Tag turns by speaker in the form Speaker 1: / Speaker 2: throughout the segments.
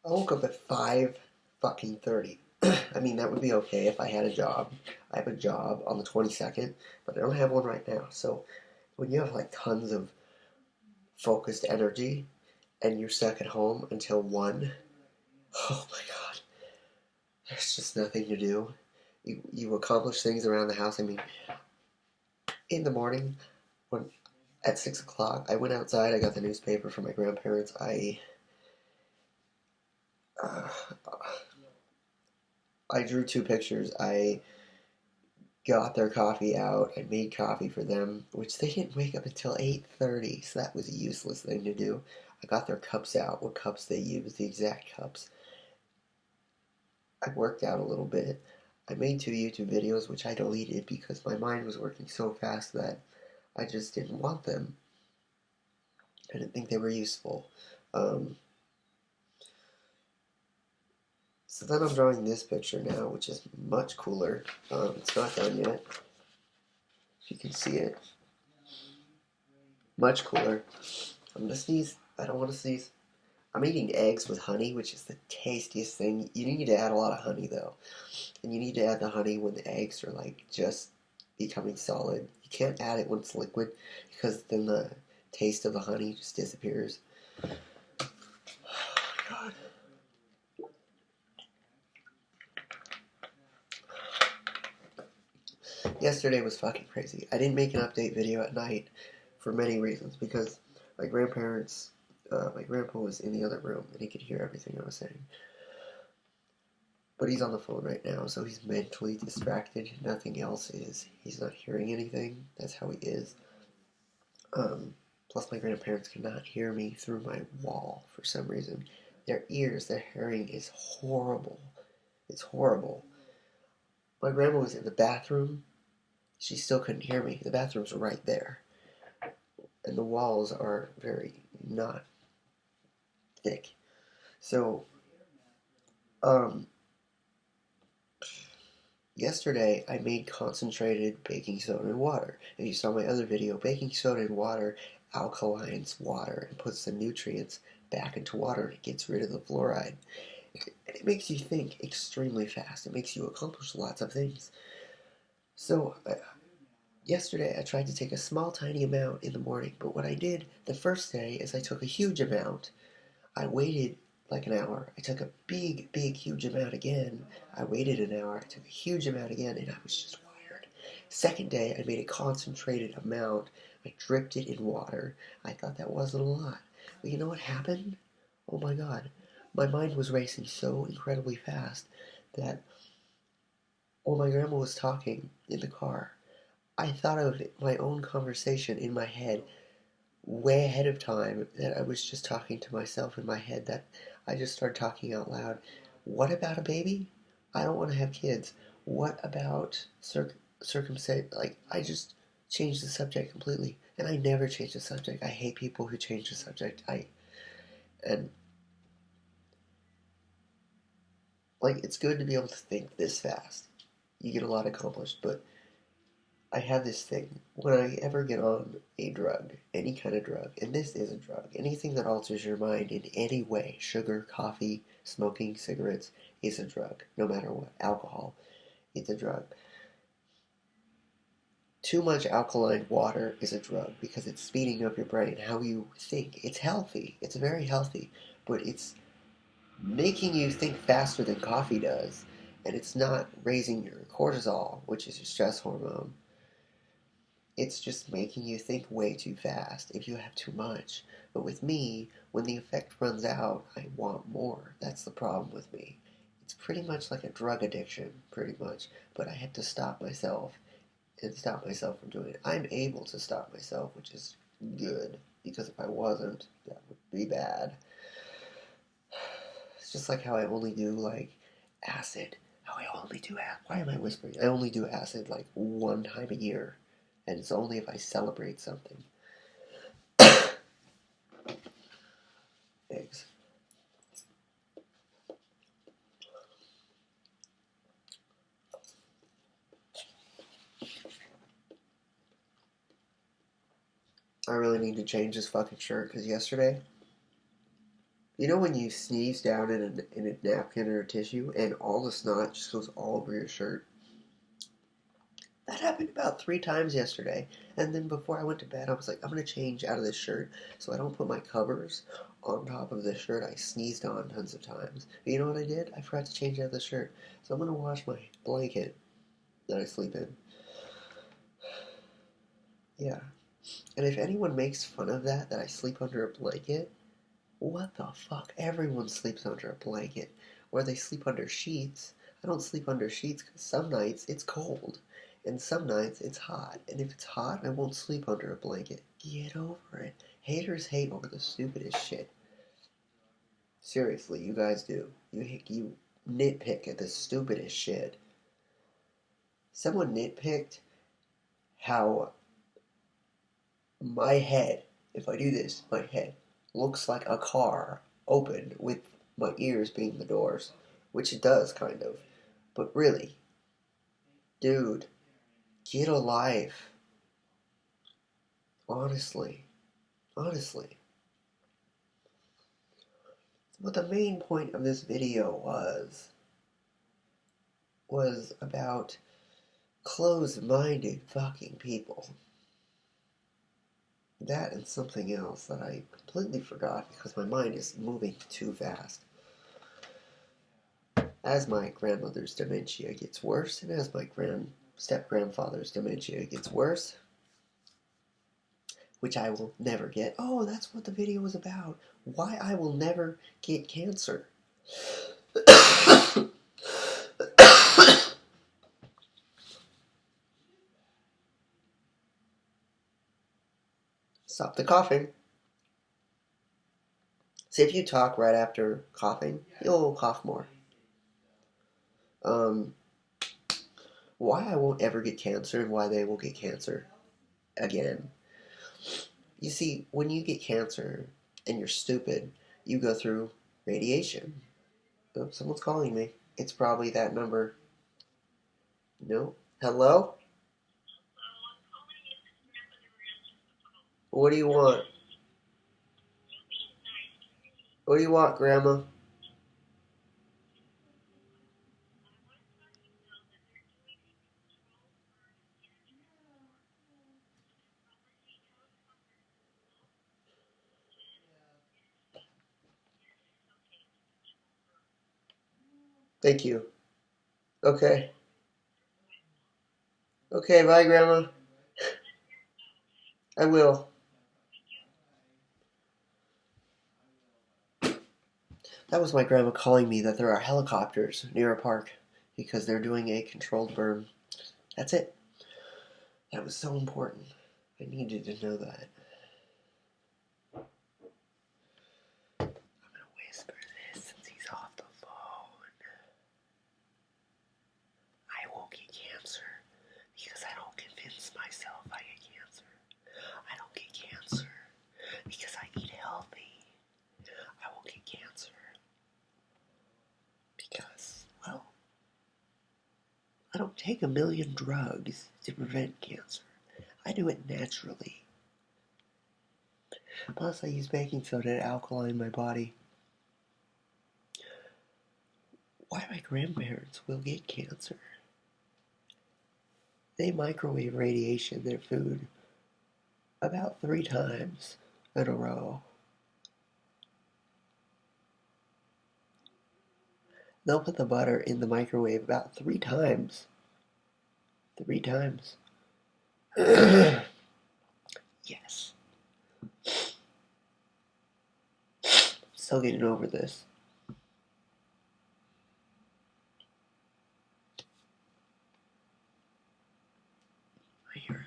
Speaker 1: I woke up at 5 fucking 30. I mean, that would be okay if I had a job. I have a job on the 22nd, but I don't have one right now. So when you have like tons of focused energy and you're stuck at home until 1, oh my god, there's just nothing to do. You accomplish things around the house. I mean, in the morning, when at 6 o'clock, I went outside, I got the newspaper from my grandparents. Uh, I drew 2 pictures. I got their coffee out. I made coffee for them, which they didn't wake up until 8:30, so that was a useless thing to do. I got their cups out, what cups they use, the exact cups. I worked out a little bit. I made 2 YouTube videos, which I deleted because my mind was working so fast that I just didn't want them. I didn't think they were useful. Um, so then I'm drawing this picture now, which is much cooler. It's not done yet. If you can see it. Much cooler. I'm gonna sneeze. I don't want to sneeze. I'm eating eggs with honey, which is the tastiest thing. You need to add a lot of honey though, and you need to add the honey when the eggs are like just becoming solid. You can't add it when it's liquid because then the taste of the honey just disappears. Oh my god. Yesterday was fucking crazy. I didn't make an update video at night for many reasons because my grandparents, my grandpa was in the other room and he could hear everything I was saying. But he's on the phone right now, so he's mentally distracted. Nothing else is. He's not hearing anything. That's how he is. Plus, my grandparents cannot hear me through my wall for some reason. Their ears, their hearing is horrible. It's horrible. My grandma was in the bathroom. She still couldn't hear me. The bathroom's right there. And the walls are very not thick. So, um, yesterday, I made concentrated baking soda and water. If you saw my other video, baking soda and water alkalines water and puts the nutrients back into water and it gets rid of the fluoride. And it makes you think extremely fast. It makes you accomplish lots of things. So, yesterday I tried to take a small, tiny amount in the morning, but what I did the first day is I took a huge amount. I waited like an hour. I took a big, big, huge amount again. I waited an hour. I took a huge amount again, and I was just wired. Second day, I made a concentrated amount. I dripped it in water. I thought that wasn't a lot. But you know what happened? Oh my god. My mind was racing so incredibly fast that while my grandma was talking in the car, I thought of my own conversation in my head way ahead of time, that I was just talking to myself in my head, that I just started talking out loud. What about a baby? I don't want to have kids. What about circumcision? Like, I just changed the subject completely. And I never change the subject. I hate people who change the subject. And, like, it's good to be able to think this fast. You get a lot accomplished, but I have this thing. When I ever get on a drug, any kind of drug, and this is a drug, anything that alters your mind in any way, sugar, coffee, smoking, cigarettes, is a drug, no matter what. Alcohol, it's a drug. Too much alkaline water is a drug because it's speeding up your brain, how you think. It's healthy, it's very healthy, but it's making you think faster than coffee does, and it's not raising your cortisol, which is your stress hormone. It's just making you think way too fast if you have too much. But with me, when the effect runs out, I want more. That's the problem with me. It's pretty much like a drug addiction, pretty much. But I have to stop myself and stop myself from doing it. I'm able to stop myself, which is good. Because if I wasn't, that would be bad. It's just like how I only do, like, acid. How I only do acid. Why am I whispering? I only do acid, like, 1 time a year. And it's only if I celebrate something. Eggs. I really need to change this fucking shirt because yesterday You know when you sneeze down in a napkin or a tissue and all the snot just goes all over your shirt? That happened about 3 times yesterday. And then before I went to bed, I was like, I'm going to change out of this shirt so I don't put my covers on top of this shirt I sneezed on tons of times. But you know what I did? I forgot to change out of the shirt. So I'm going to wash my blanket that I sleep in. Yeah. And if anyone makes fun of that I sleep under a blanket, what the fuck? Everyone sleeps under a blanket. Or they sleep under sheets. I don't sleep under sheets because some nights it's cold. And some nights it's hot. And if it's hot, I won't sleep under a blanket. Get over it. Haters hate over the stupidest shit. Seriously, you guys do. You nitpick at the stupidest shit. Someone nitpicked how my head, if I do this, my head looks like a car open with my ears being the doors, which it does kind of. But really, dude, get a life. Honestly, honestly. What the main point of this video was about closed-minded fucking people. That and something else that I completely forgot because my mind is moving too fast. As my grandmother's dementia gets worse, and as my step-grandfather's dementia gets worse, which I will never get. Oh, that's what the video was about. Why I will never get cancer. Stop the coughing. See, if you talk right after coughing, you'll cough more. Why I won't ever get cancer and why they will get cancer again. You see, when you get cancer and you're stupid, you go through radiation. Oh, someone's calling me. It's probably that number. No? Hello? What do you want? What do you want, Grandma? Thank you. Okay. Okay, bye, Grandma. I will. That was my grandma calling me that there are helicopters near a park because they're doing a controlled burn. That's it. That was so important. I needed to know that. I'm gonna whisper this since he's off the phone. I won't get cancer because I don't convince myself I get cancer. I don't get cancer because I eat healthy. I won't get cancer because, well, I don't take a million drugs to prevent cancer. I do it naturally. Plus, I use baking soda to alkaline my body. Why my grandparents will get cancer? They microwave radiation their food about 3 times in a row. They'll put the butter in the microwave about 3 times. 3 times. Yes. Still getting over this. I hear him.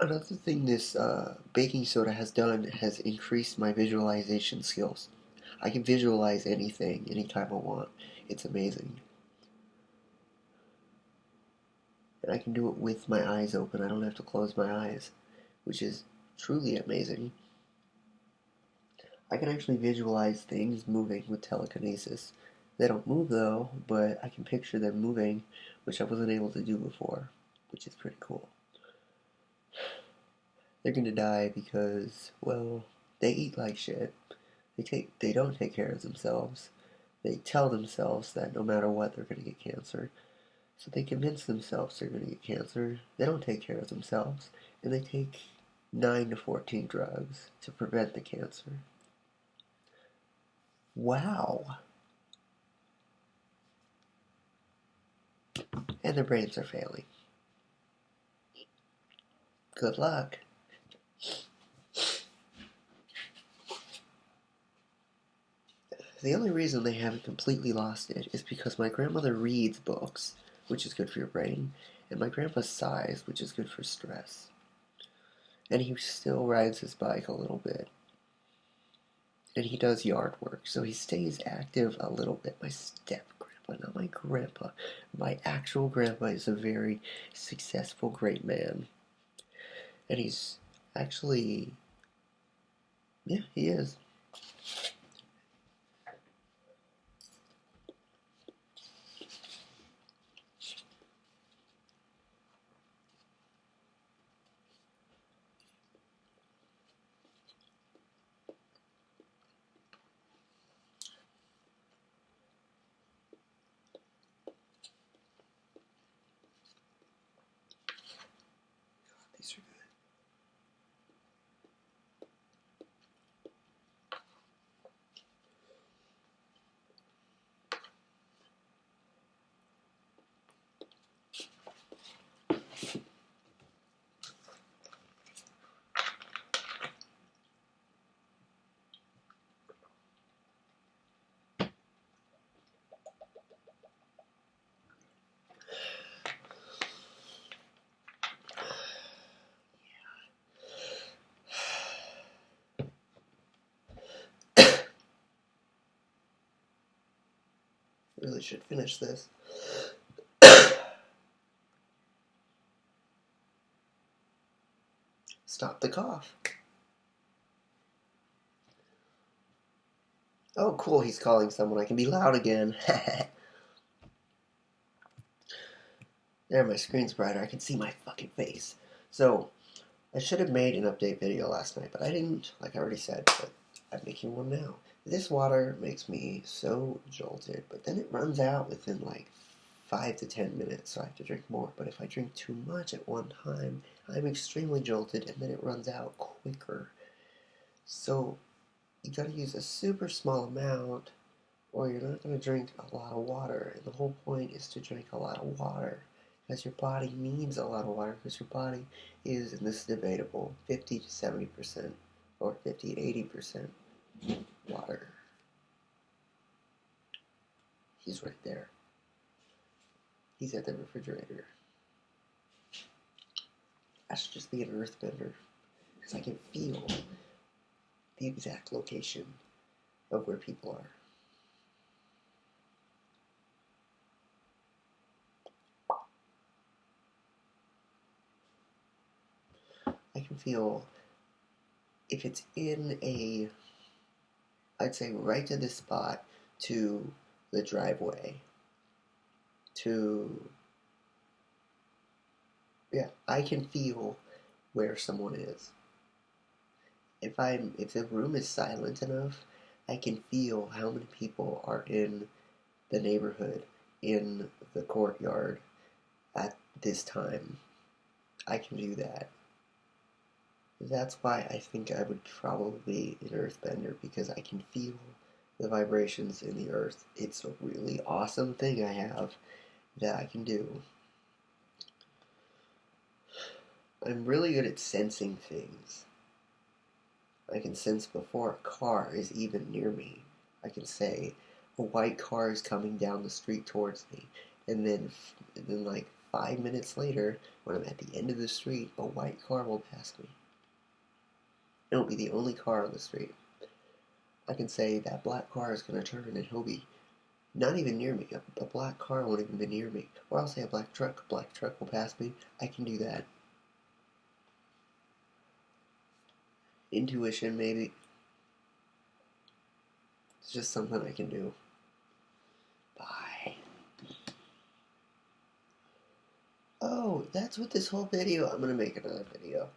Speaker 1: Another thing this baking soda has done has increased my visualization skills. I can visualize anything, anytime I want. It's amazing. And I can do it with my eyes open. I don't have to close my eyes, which is truly amazing. I can actually visualize things moving with telekinesis. They don't move though, but I can picture them moving, which I wasn't able to do before, which is pretty cool. They're gonna die because, well, they eat like shit. They don't take care of themselves. They tell themselves that no matter what they're gonna get cancer. So they convince themselves they're gonna get cancer. They don't take care of themselves, and they take 9 to 14 drugs to prevent the cancer. Wow. And their brains are failing. Good luck. The only reason they haven't completely lost it is because my grandmother reads books, which is good for your brain, and my grandpa sighs, which is good for stress. And he still rides his bike a little bit. And he does yard work, so he stays active a little bit. My step grandpa, not my grandpa. My actual grandpa is a very successful, great man. And he's actually, yeah, he is. These are really should finish this. Stop the cough. Oh, cool, he's calling someone. I can be loud again. There, my screen's brighter. I can see my fucking face. So, I should have made an update video last night, but I didn't, like I already said, but I'm making one now. This water makes me so jolted, but then it runs out within like 5 to 10 minutes, so I have to drink more. But if I drink too much at one time, I'm extremely jolted, and then it runs out quicker. So, you gotta use a super small amount, or you're not gonna drink a lot of water. And the whole point is to drink a lot of water, because your body needs a lot of water, because your body is, and this is debatable, 50 to 70%, or 50 to 80% water. He's right there. He's at the refrigerator. I should just be an earthbender, because I can feel the exact location of where people are. I can feel if it's in a, I'd say right to this spot, to the driveway, to, yeah, I can feel where someone is. If the room is silent enough, I can feel how many people are in the neighborhood, in the courtyard at this time. I can do that. That's why I think I would probably be an earthbender, because I can feel the vibrations in the earth. It's a really awesome thing I have that I can do. I'm really good at sensing things. I can sense before a car is even near me. I can say, a white car is coming down the street towards me. And then like 5 minutes later, when I'm at the end of the street, a white car will pass me. It'll be the only car on the street. I can say that black car is going to turn and he'll be not even near me. A black car won't even be near me. Or I'll say a black truck will pass me. I can do that. Intuition, maybe. It's just something I can do. So that's what this whole video. I'm gonna make another video.